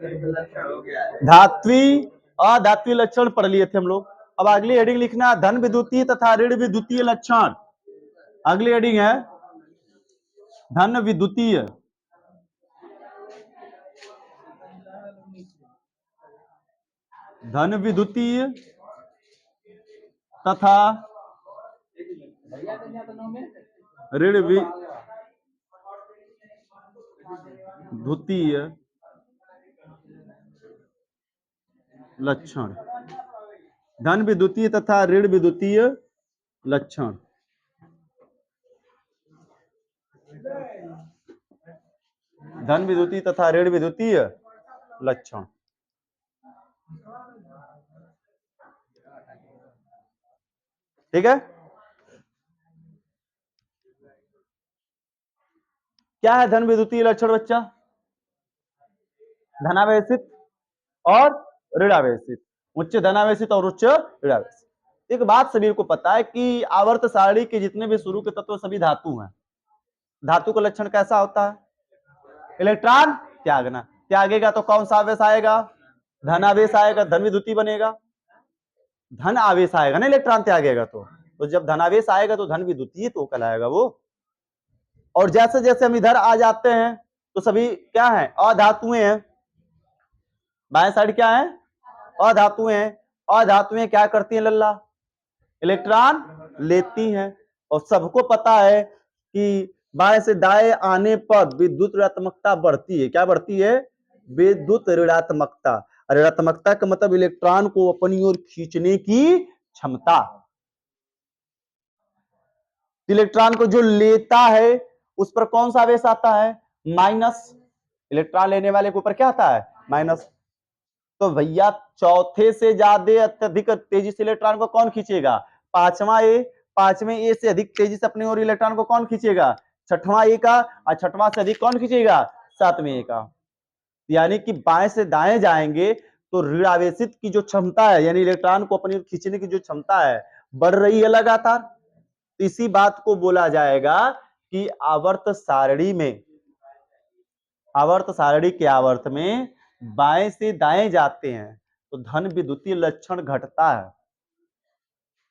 धात्वी अधात्वी लक्षण पढ़ लिए थे हम लोग। अब अगली हेडिंग लिखना धन विद्युतीय तथा ऋण विद्युतीय लक्षण। अगली हेडिंग है धन विद्युतीय धन विद्युतीय तथा ऋण विद्युतीय लक्षण। धन विद्युतीय तथा ऋण विद्युतीय लक्षण। धन विद्युतीय तथा ऋण विद्युतीय लक्षण। ठीक है। क्या है धन विद्युतीय लक्षण बच्चा? धनावेशित और ऋणावेशित, उच्च धनावेशित और उच्च ऋणावेशित। एक बात सभी को पता है कि आवर्त सारणी के जितने भी शुरू के तत्व सभी धातु हैं। धातु का लक्षण कैसा होता है? इलेक्ट्रॉन त्यागना। त्यागेगा तो कौन सा आवेश आएगा? धनावेश आएगा, धन विद्युतीय बनेगा। धन आवेश आएगा ना इलेक्ट्रॉन त्यागेगा तो जब धनावेश आएगा तो धन विद्युतीय तो कहलाएगा वो। और जैसे जैसे हम इधर आ जाते हैं तो सभी क्या है? अधातुएं हैं। बाएं साइड क्या है? अधातुएं हैं। अधातुएं क्या करती हैं लल्ला? इलेक्ट्रॉन लेती हैं। और सबको पता है कि बाएं से दाएं आने पर विद्युत ऋणात्मकता बढ़ती है। क्या बढ़ती है? विद्युत ऋणात्मकता। ऋणात्मकता का मतलब इलेक्ट्रॉन को अपनी ओर खींचने की क्षमता। इलेक्ट्रॉन को जो लेता है उस पर कौन सा आवेश आता है? माइनस। इलेक्ट्रॉन लेने वाले के ऊपर क्या आता है? माइनस। तो भैया चौथे से ज्यादा अत्यधिक तेजी से इलेक्ट्रॉन को कौन खींचेगा? पांचवा ए। पांचवें ए से अधिक तेजी से अपनी ओर इलेक्ट्रॉन को कौन खींचेगा? छठवां ए का। और छठवां से अधिक कौन खींचेगा? सातवें ए का। यानी कि बाएं से दाएं जाएंगे तो ऋण आवेशित की जो क्षमता है यानी इलेक्ट्रॉन को अपनी ओर खींचने की जो क्षमता है बढ़ रही है लगातार। इसी बात को बोला जाएगा कि आवर्त सारणी के आवर्त में बाएं से दाएं जाते हैं तो धन विद्युतीय लक्षण घटता है।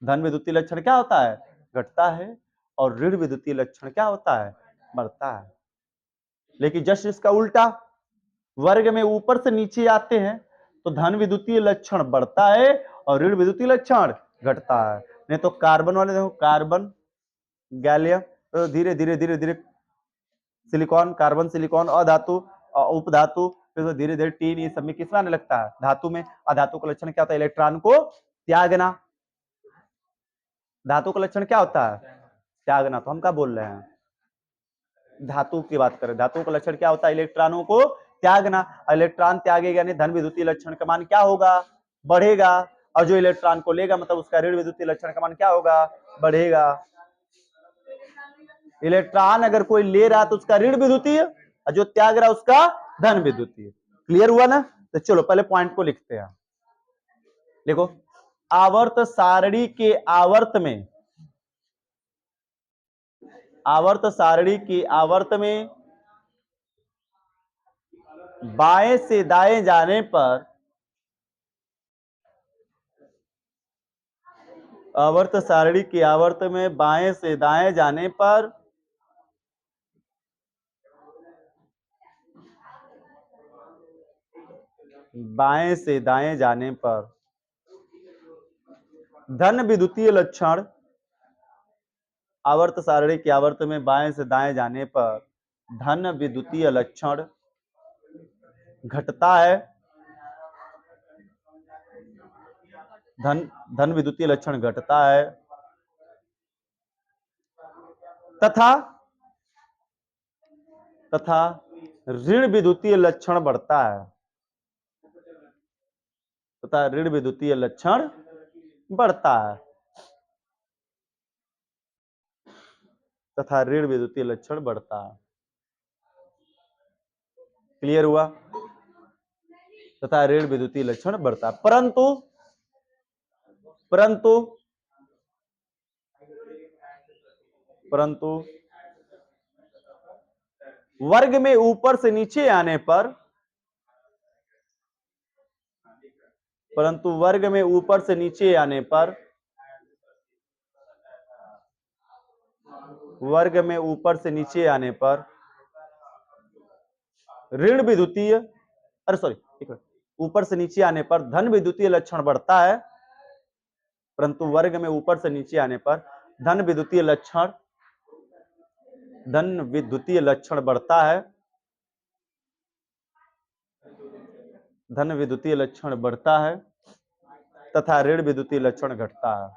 धन विद्युतीय लक्षण क्या होता है? घटता है। और ऋण विद्युतीय लक्षण क्या होता है? बढ़ता है। लेकिन जस्ट इसका उल्टा, वर्ग में ऊपर से नीचे आते हैं तो धन विद्युतीय लक्षण बढ़ता है और ऋण विद्युतीय लक्षण घटता है। नहीं तो कार्बन वाले देखो, कार्बन गैलियम तो धीरे धीरे धीरे धीरे सिलिकॉन, कार्बन सिलिकॉन अधातु उपधातु, फिर धीरे धीरे टीन, ये सब में किसमें आने लगता है? धातु में। अधातु का लक्षण क्या होता है? इलेक्ट्रॉन को त्यागना। धातु का लक्षण क्या होता है? त्यागना। तो हम क्या बोल रहे हैं? धातु की बात करें। धातु का लक्षण क्या होता है? इलेक्ट्रॉनों को त्यागना। इलेक्ट्रॉन त्यागेगा नहीं, धन विद्युतीय लक्षण का मान क्या होगा? बढ़ेगा। और जो इलेक्ट्रॉन को लेगा मतलब उसका ऋण विद्युतीय लक्षण का मान क्या होगा? बढ़ेगा। इलेक्ट्रॉन अगर कोई ले रहा तो उसका ऋण विद्युतीय और जो त्याग रहा उसका धन विद्युतीय। क्लियर हुआ ना? तो चलो पहले पॉइंट को लिखते हैं। देखो, आवर्त सारणी के आवर्त में बाएं से दाएं जाने पर आवर्त सारणी के आवर्त में बाएं से दाएं जाने पर बाएं से दाएं जाने पर धन विद्युतीय लक्षण, आवर्त सारणी के आवर्त में बाएं से दाएं जाने पर धन विद्युतीय लक्षण घटता है। धन विद्युतीय लक्षण घटता है तथा ऋण विद्युतीय लक्षण बढ़ता है। तथा ऋण विद्युतीय लक्षण बढ़ता है। तथा ऋण विद्युतीय लक्षण बढ़ता है। क्लियर हुआ? तथा ऋण विद्युतीय लक्षण बढ़ता है। परंतु वर्ग में ऊपर से नीचे आने पर परंतु वर्ग में ऊपर से नीचे आने पर, वर्ग में ऊपर से नीचे आने पर ऋण विद्युतीय, अरे सॉरी, ऊपर से नीचे आने पर धन विद्युतीय लक्षण बढ़ता है, परंतु वर्ग में ऊपर से नीचे आने पर धन विद्युतीय लक्षण, धन विद्युतीय लक्षण बढ़ता है, धन विद्युतीय लक्षण बढ़ता है तथा ऋण विद्युतीय लक्षण घटता है।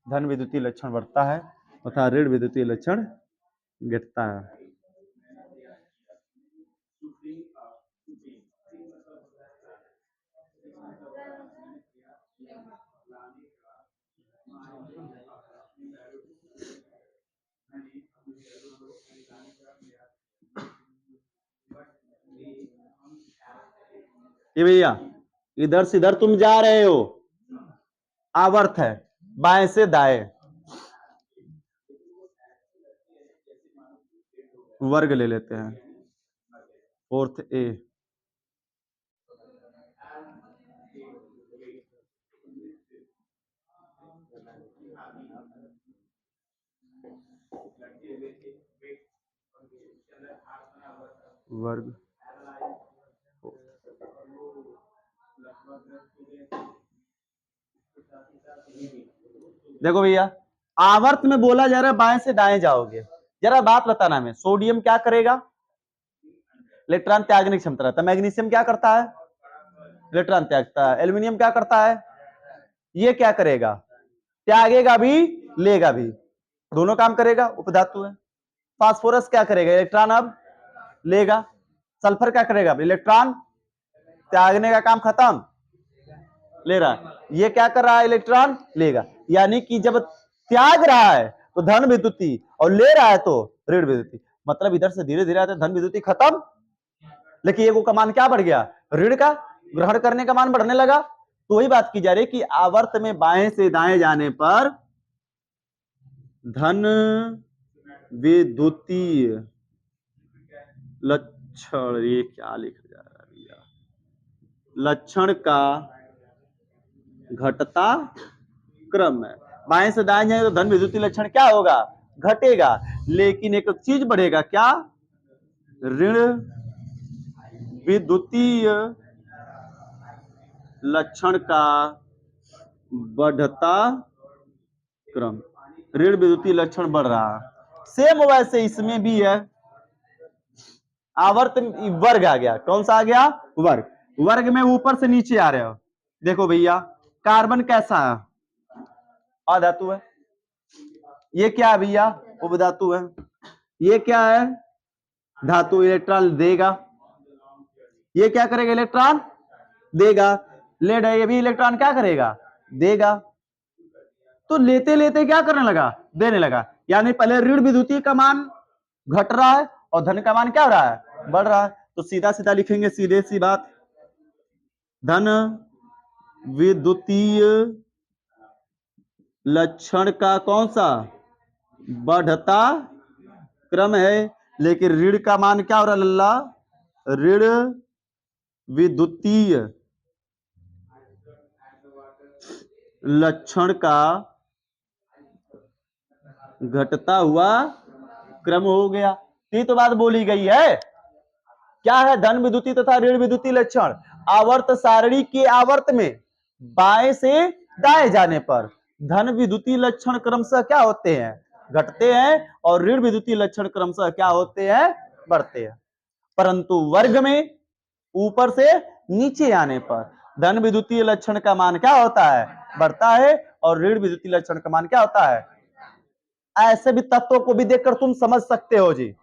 धन विद्युतीय लक्षण बढ़ता है तथा ऋण विद्युतीय लक्षण घटता है। ये भैया इधर से इधर तुम जा रहे हो, आवर्त है, बाएं से दाएं, वर्ग ले लेते हैं, फोर्थ ए, वर्ग, देखो भैया आवर्त में बोला जा रहा है बाएं से दाएं जाओगे, जरा बात बताना हमें, सोडियम क्या करेगा, इलेक्ट्रॉन त्यागने की क्षमता रहता है, मैग्नीशियम क्या करता है, इलेक्ट्रॉन त्यागता है, एल्यूमिनियम क्या करता है, ये क्या करेगा, त्यागेगा भी लेगा भी, दोनों काम करेगा, उपधातु है। फास्फोरस क्या करेगा, इलेक्ट्रॉन अब लेगा, सल्फर क्या करेगा, इलेक्ट्रॉन त्यागने का काम खत्म, ले रहा है, ये क्या कर रहा है, इलेक्ट्रॉन लेगा, यानी कि जब त्याग रहा है तो धन विद्युती और ले रहा है तो ऋण विद्युती, मतलब इधर से धीरे धीरे आते धन विद्युती खत्म, लेकिन एगो का मान क्या बढ़ गया, ऋण का ग्रहण करने का मान बढ़ने लगा। तो वही बात की जा रही है कि आवर्त में बाएं से दाएं जाने पर धन विद्युतीय लक्षण, ये क्या लिखा जा रहा है भैया, लक्षण का घटता क्रम है, बाएं से दाएं जाएंगे तो धन विद्युतीय लक्षण क्या होगा, घटेगा, लेकिन एक चीज बढ़ेगा, क्या, ऋण विद्युतीय लक्षण का बढ़ता क्रम, ऋण विद्युतीय लक्षण बढ़ रहा है। सेम वैसे इसमें भी है, आवर्त वर्ग आ गया, कौन सा आ गया, वर्ग, वर्ग में ऊपर से नीचे आ रहे हो, देखो भैया कार्बन कैसा है, अधातु है, ये क्या है भैया, उपधातु है, ये क्या है, धातु, इलेक्ट्रॉन देगा, ये क्या करेगा, इलेक्ट्रॉन देगा, लेड है, ये भी इलेक्ट्रॉन क्या करेगा, देगा, तो लेते लेते क्या करने लगा, देने लगा, यानी पहले ऋण विद्युतीय का मान घट रहा है और धन का मान क्या हो रहा है, बढ़ रहा है, तो सीधा सीधा लिखेंगे, सीधे सी बात, धन विद्युतीय लक्षण का कौन सा बढ़ता क्रम है, लेकिन ऋण का मान क्या हो रहा है लल्ला, ऋण विद्युतीय लक्षण का घटता हुआ क्रम हो गया। ये तो बात बोली गई है, क्या है, धन विद्युतीय तथा ऋण विद्युतीय लक्षण आवर्त सारणी के आवर्त में बाएं से दाएं जाने पर धन विद्युतीय लक्षण क्रमशः क्या होते हैं, घटते हैं, और ऋण विद्युतीय लक्षण क्रमशः क्या होते हैं, बढ़ते हैं। परंतु वर्ग में ऊपर से नीचे आने पर धन विद्युतीय लक्षण का मान क्या होता है, बढ़ता है, और ऋण विद्युतीय लक्षण का मान क्या होता है। ऐसे भी तत्वों को भी देखकर तुम समझ सकते हो जी,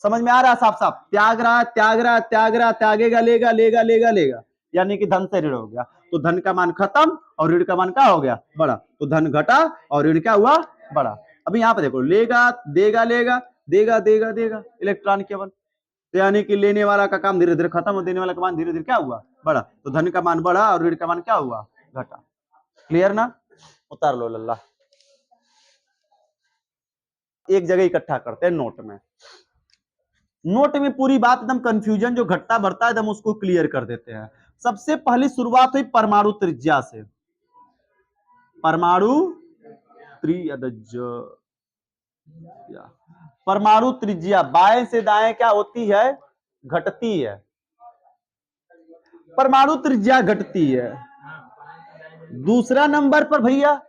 समझ में आ रहा है साफ साफ, त्याग रहा त्याग रहा त्याग रहा, त्यागेगा लेगा लेगा लेगा लेगा, यानी कि धन से ऋण हो गया, तो धन का मान खत्म और ऋण का मान क्या हो गया, बढ़ा, तो धन घटा और ऋण क्या हुआ, बढ़ा। अभी यहाँ पे देखो, लेगा देगा लेगा, देगा देगा देगा, इलेक्ट्रॉन केवल, तो यानी कि लेने वाला का काम धीरे धीरे खत्म और देने वाला का मान धीरे धीरे क्या हुआ, बढ़ा, तो धन का मान बढ़ा और ऋण का मान क्या हुआ, घटा। क्लियर ना, उतार लो लल्ला, एक जगह इकट्ठा करते हैं नोट में। नोट में पूरी बात एकदम कंफ्यूजन जो घटता बढ़ता है एकदम उसको क्लियर कर देते हैं। सबसे पहली शुरुआत हुई परमाणु त्रिज्या से। परमाणु त्रिज्या, परमाणु त्रिज्या बाएं से दाएं क्या होती है, घटती है। परमाणु त्रिज्या घटती है। दूसरा नंबर पर भैया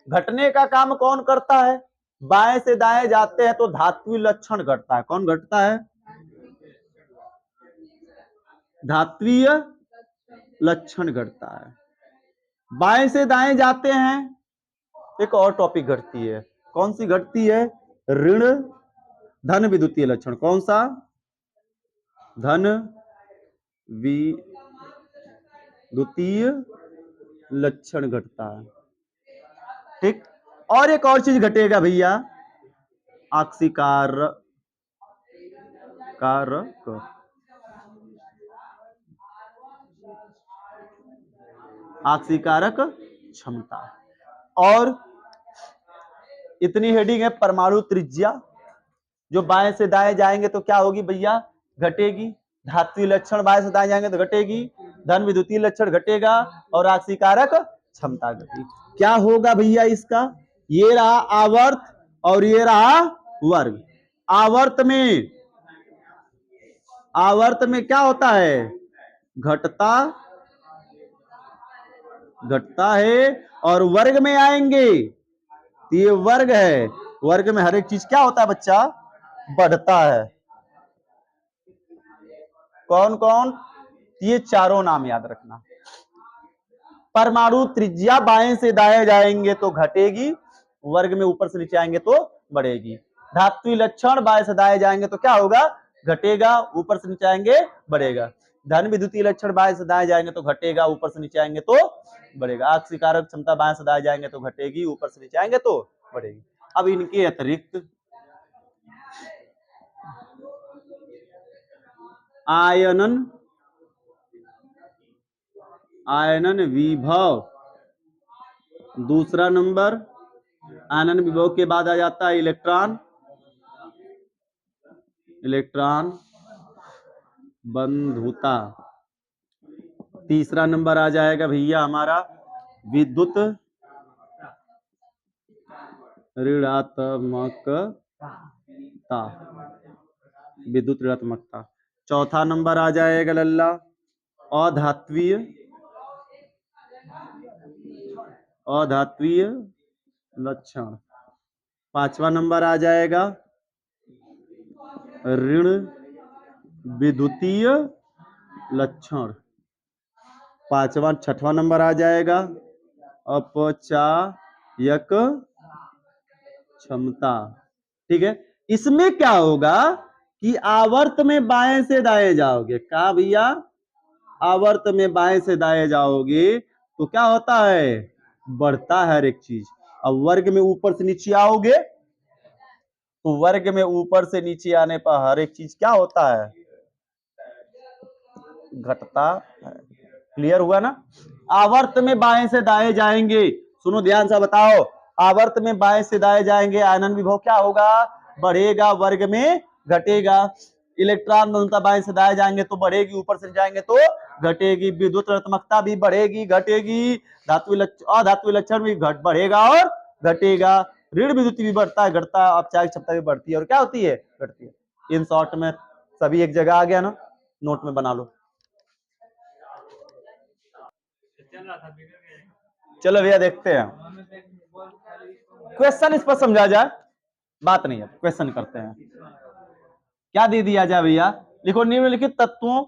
घटने का काम कौन करता है, बाएं से दाएं जाते हैं तो धात्विक लक्षण घटता है। कौन घटता है, धात्वीय लक्षण घटता है। बाएं से दाएं जाते हैं, एक और टॉपिक घटती है। कौन सी घटती है, ऋण धन विद्युतीय लक्षण। कौन सा, धन विद्युतीय लक्षण घटता है। ठीक, और एक और चीज घटेगा भैया, आक्सीकार कारक, आक्सीकारक क्षमता। और इतनी हेडिंग है परमाणु त्रिज्या, जो बाएं से दाएं जाएंगे तो क्या होगी भैया, घटेगी। धात्विक लक्षण बाएं से दाएं जाएंगे तो घटेगी, धन विद्युतीय लक्षण घटेगा, और आक्सीकारक क्षमता घटेगी। क्या होगा भैया इसका, ये रहा आवर्त और ये रहा वर्ग। आवर्त में क्या होता है, घटता है, और वर्ग में आएंगे तो ये वर्ग है, वर्ग में हर एक चीज क्या होता है बच्चा, बढ़ता है। कौन कौन, ये चारों नाम याद रखना। परमाणु त्रिज्या बाएं से दाएं जाएंगे तो घटेगी, वर्ग में ऊपर से नीचे आएंगे तो बढ़ेगी। धात्विक लक्षण बाएं से दाएं जाएंगे तो क्या होगा, घटेगा, ऊपर से नीचे आएंगे बढ़ेगा। धन विद्युतीय लक्षण बाएं से दाएं जाएंगे तो घटेगा, ऊपर से नीचे आएंगे तो बढ़ेगा। आक्सीकारक क्षमता बाएं से दाएं जाएंगे तो घटेगी, ऊपर से नीचे आएंगे तो बढ़ेगी। अब इनके अतिरिक्त आयनन विभव, दूसरा नंबर आयनन विभव के बाद आ जाता है इलेक्ट्रॉन बंधुता। तीसरा नंबर आ जाएगा भैया हमारा विद्युत ऋणात्मकता, विद्युत ऋणात्मकता। चौथा नंबर आ जाएगा लल्ला अधात्वीय लक्षण। पांचवा नंबर आ जाएगा ऋण विद्युतीय लक्षण। छठवां नंबर आ जाएगा अपचायक क्षमता। ठीक है, इसमें क्या होगा कि आवर्त में बाएं से दाएं जाओगे, क्या भैया, आवर्त में बाएं से दाएं जाओगे तो क्या होता है, बढ़ता है हर एक चीज। अब वर्ग में ऊपर से नीचे आओगे तो वर्ग में ऊपर से नीचे आने पर हर एक चीज क्या होता है, घटता है। क्लियर हुआ ना। आवर्त में बाएं से दाएं जाएंगे, सुनो ध्यान से बताओ, आवर्त में बाएं से दाएं जाएंगे आयनन विभव क्या होगा, बढ़ेगा, वर्ग में घटेगा। इलेक्ट्रॉन बंधुता बाएं से दाएं जाएंगे तो बढ़ेगी, ऊपर से जाएंगे तो घटेगी। विद्युत ऋणात्मकता भी बढ़ेगी घटेगी। अधात्विक लक्षण भी बढ़ेगा और घटेगा। ऋण विद्युत भी बढ़ता है घटता है, अपचायक क्षमता भी बढ़ती है और क्या होती है, घटती है। इन शॉर्ट में सभी एक जगह आ गया ना, नोट में बना लो। चलो भैया देखते हैं, क्वेश्चन इस पर समझा जाए, बात नहीं है, क्वेश्चन करते हैं। क्या दे दिया जाए भैया, लिखो निम्नलिखित तत्वों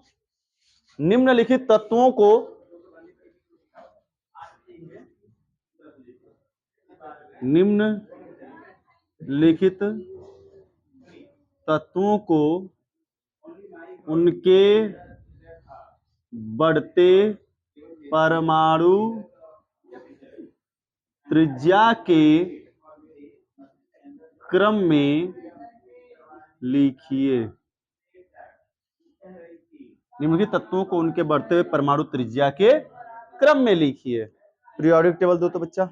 को उनके बढ़ते परमाणु त्रिज्या के क्रम में लिखिए। निम्नलिखित तत्वों को उनके बढ़ते हुए परमाणु त्रिज्या के क्रम में लिखिए। पीरियोडिक टेबल दो तो बच्चा।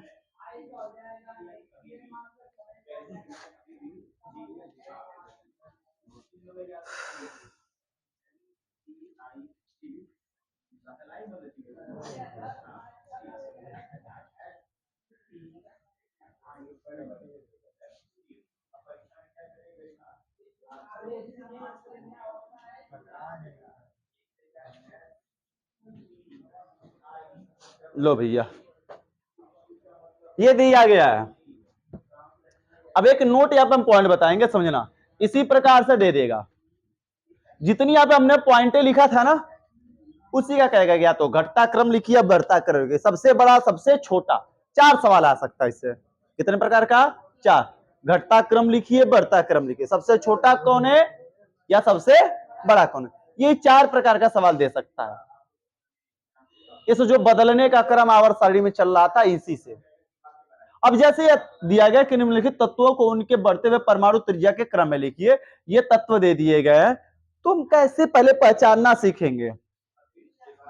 लो भैया, ये दिया गया है। अब एक नोट यहाँ पे हम पॉइंट बताएंगे, समझना। इसी प्रकार से दे देगा, जितनी यहाँ पे हमने पॉइंटे लिखा था ना, उसी का कहेगा गया। तो घटता क्रम लिखिए, बढ़ता क्रम लिखिए, सबसे बड़ा सबसे छोटा, 4 सवाल आ सकता है इससे। कितने प्रकार का? 4। घटता क्रम लिखिए, बढ़ता क्रम लिखिए, सबसे छोटा कौन है या सबसे बड़ा कौन है, ये 4 प्रकार का सवाल दे सकता है। इस जो बदलने का क्रम आवर्त सारणी में चल रहा था, इसी से। अब जैसे दिया गया कि निम्नलिखित तत्वों को उनके बढ़ते हुए परमाणु त्रिज्या के क्रम में लिखिए, ये तत्व दे दिए गए हैं, तो हम कैसे पहले पहचानना सीखेंगे।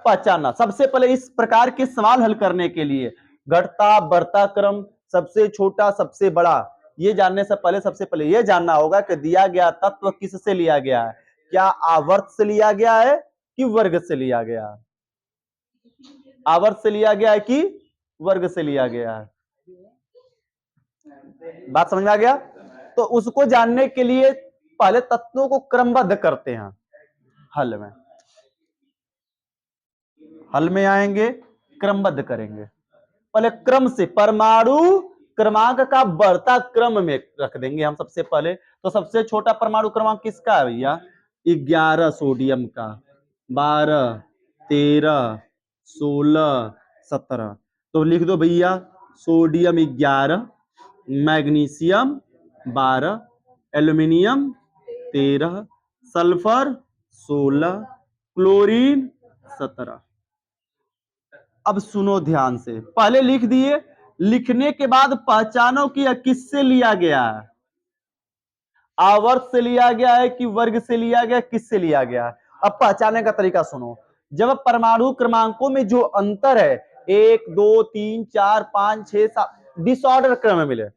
पहचानना सबसे पहले, इस प्रकार के सवाल हल करने के लिए घटता बढ़ता क्रम, सबसे छोटा सबसे बड़ा, ये जानने से पहले सबसे पहले ये जानना होगा कि दिया गया तत्व किससे लिया गया है। क्या आवर्त से लिया गया है कि वर्ग से लिया गया है? आवर्त से लिया गया है कि वर्ग से लिया गया है? बात समझ में आ गया? तो उसको जानने के लिए पहले तत्वों को क्रमबद्ध करते हैं। हल में आएंगे, क्रमबद्ध करेंगे। पहले क्रम से, परमाणु क्रमांक का बढ़ता क्रम में रख देंगे हम सबसे पहले। तो सबसे छोटा परमाणु क्रमांक किसका है भैया? 11 सोडियम का, 12, 13, 16, 17। तो लिख दो भैया, sodium 11, magnesium 12, aluminium 13, sulphur 16, chlorine 17। अब सुनो ध्यान से, पहले लिख दिए, लिखने के बाद पहचानो कि यह किससे लिया गया है। आवर्त से लिया गया है कि वर्ग से लिया गया, किससे लिया गया है। अब पहचानने का तरीका सुनो। जब परमाणु क्रमांकों में जो अंतर है, 1 2 3 4 5 6 7 डिसऑर्डर क्रम में मिले,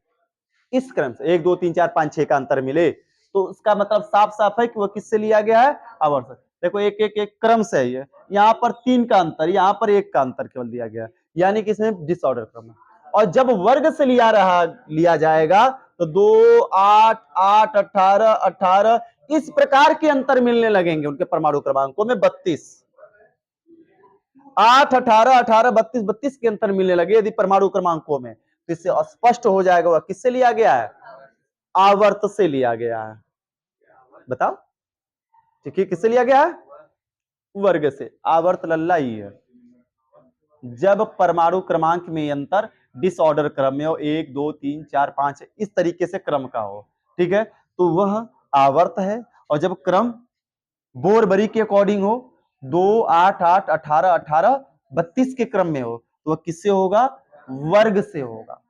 इस क्रम से 1 2 3 4 5 6 का अंतर मिले, तो उसका मतलब साफ साफ है कि वह किससे लिया गया है? आवर्त से। देखो एक एक एक क्रम से है ये, यहाँ पर 3 का अंतर, यहाँ पर 1 का अंतर केवल दिया गया, यानी कि इसमें डिसऑर्डर क्रम है। और जब वर्ग से लिया जाएगा तो 2 8 8 18 18 इस प्रकार के अंतर मिलने लगेंगे उनके परमाणु क्रमांकों में। 32 8 18 18 32 32 के अंतर मिलने लगे यदि परमाणु क्रमांकों में, तो इससे स्पष्ट हो जाएगा वह किससे लिया गया है? आवर्त से लिया गया है। बताओ ठीक है, किससे लिया गया है? वर्ग से। आवर्त लल्ला ही है। जब परमाणु क्रमांक में अंतर डिसऑर्डर क्रम में हो, 1 2 3 4 5 इस तरीके से क्रम का हो, ठीक है, तो वह आवर्त है। और जब क्रम बोरबरी के अकॉर्डिंग हो, 2 8 8 18 18 32 के क्रम में हो, तो वह किससे होगा? वर्ग से होगा।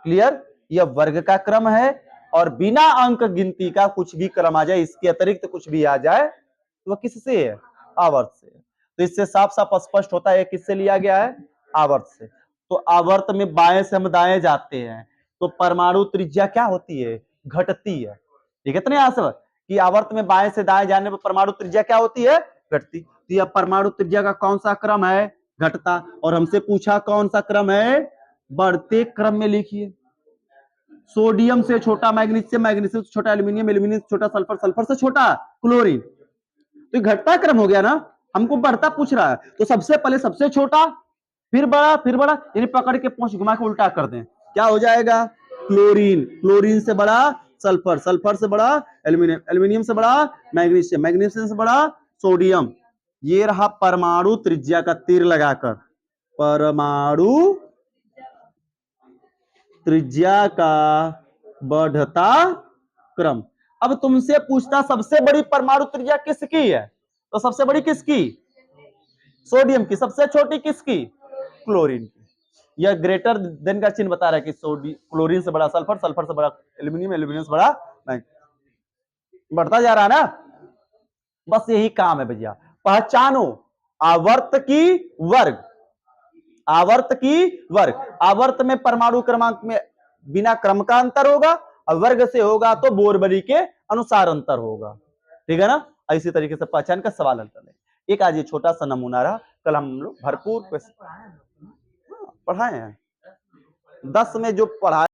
क्लियर? यह वर्ग का क्रम है, और बिना अंक गिनती का कुछ भी क्रम आ जाए, इसके अतिरिक्त कुछ भी आ जाए, तो वह किससे है? आवर्त से। तो इससे साफ साफ स्पष्ट होता है किससे लिया गया है? आवर्त से। तो आवर्त में बाएं से हम दाएं जाते हैं, तो परमाणु त्रिज्या क्या होती है? घटती है। ठीक है, इतने आंसर कि आवर्त में बाएं से दाएं जाने पर परमाणु त्रिज्या क्या होती है? घटती। तो यह परमाणु त्रिज्या का कौन सा क्रम है? घटता। और हमसे पूछा कौन सा क्रम है? बढ़ते क्रम में लिखिए। सोडियम से छोटा मैग्नीशियम, मैग्नीशियम से छोटा एल्यूमिनियम, एल्यूमिनियम से छोटा सल्फर, सल्फर से छोटा क्लोरीन। तो घटता क्रम हो गया ना, हमको बढ़ता पूछ रहा है, तो सबसे पहले सबसे छोटा, फिर बड़ा, फिर बड़ा, यानी पकड़ के पहुंच घुमा के उल्टा कर दें, क्या हो जाएगा? क्लोरीन, क्लोरीन से बड़ा सल्फर, सल्फर से बड़ा एल्यूमिनियम, एल्यूमिनियम से बड़ा मैग्नीशियम, मैग्नीशियम से बड़ा सोडियम। ये रहा परमाणु त्रिज्या का तीर लगाकर, परमाणु त्रिज्या का बढ़ता क्रम। अब तुमसे पूछता सबसे बड़ी परमाणु त्रिज्या किसकी है, तो सबसे बड़ी किसकी? सोडियम की। सबसे छोटी किसकी? क्लोरीन की। यह ग्रेटर देन का चिन्ह बता रहा है कि क्लोरीन से बड़ा सल्फर, सल्फर से बड़ा एल्यूमिनियम, एल्यूमिनियम से बड़ा बढ़ता जा रहा है ना। बस यही काम है भैया। पहचानो आवर्त की वर्ग, आवर्त की वर्ग। आवर्त में परमाणु क्रमांक में बिना क्रम का अंतर होगा, और वर्ग से होगा तो बोरबरी के अनुसार अंतर होगा। ठीक है ना। इसी तरीके से पहचान का सवाल हल कर ले। एक आज ये छोटा सा नमूना रहा, कल हम लोग भरपूर पढ़ाए हैं। 10 में जो पढ़ाए